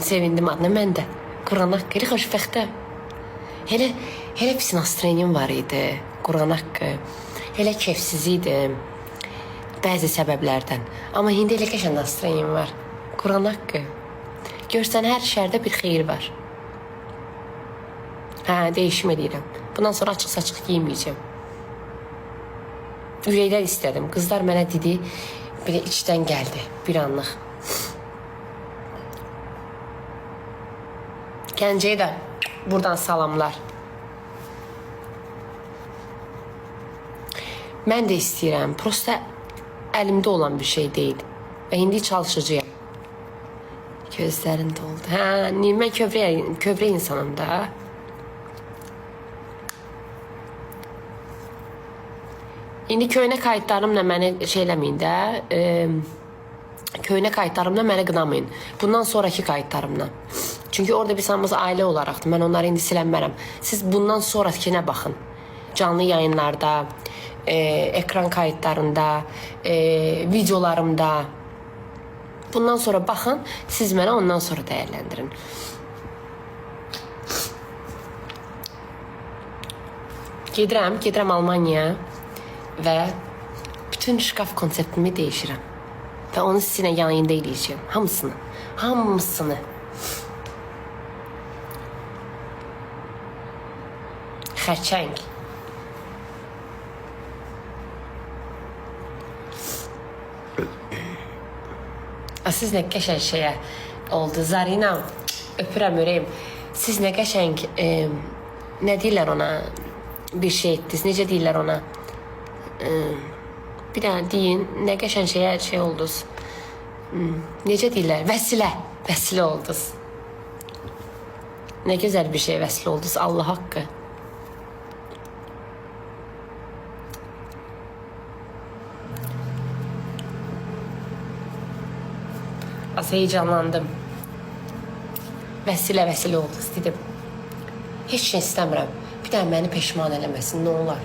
Sevindim anne mən də. Quran haqqı elə xoşbəxtəm. Elə pis nastroyenim var idi. Quran haqqı. Elə keyfsiz idim. Bəzi səbəblərdən. Amma indi elə qəşəng nastroyenim var. Quran haqqı. Görsən hər şərdə bir xeyir var. Değişim edirəm. Bundan sonra açıq saçıq giyməyəcəm. Ürəkdən istədim. Qızlar mənə dedi, belə içdən gəldi bir anlıq. Gəncəyə də buradan salamlar. Mən də istəyirəm. Prosta əlimdə olan bir şey deyil. Və indi çalışacağım. Gözlərin doldu. Mən kövrə insanım da. İndi köynə kayıtlarımla məni şeyləməyin də. Köynə kayıtlarımla məni qınamayın. Bundan sonraki kayıtlarımla. Çünki orada biz hamımız ailə olaraqdır. Mən onları indi silənmərəm. Siz bundan sonrakinə baxın. Canlı yayınlarda, ekran kayıtlarında, videolarımda. Bundan sonra baxın, siz mənə ondan sonra dəyərləndirin. Gedirəm Almanyaya və bütün şkaf konseptimi dəyişirəm. Və onu sizinlə yayında eləyəcəm. Hamısını. Xərçəng. Siz nə qəşəng şeyə oldu. Zarina, öpürəm ürəyim. Siz nə qəşəng, nə deyirlər ona, bir şey etdiniz. Necə deyirlər ona? Bir dənə deyin, nə qəşəng şey oldunuz. Necə deyirlər? Vəsilə oldunuz. Nə gözəl bir şey vəsilə oldunuz. Allah haqqı. Az heyecanlandım. Vəsilə oldunuz dedim. Heç şey istəmirəm. Bir daha məni peşman eləməsin, nə olar?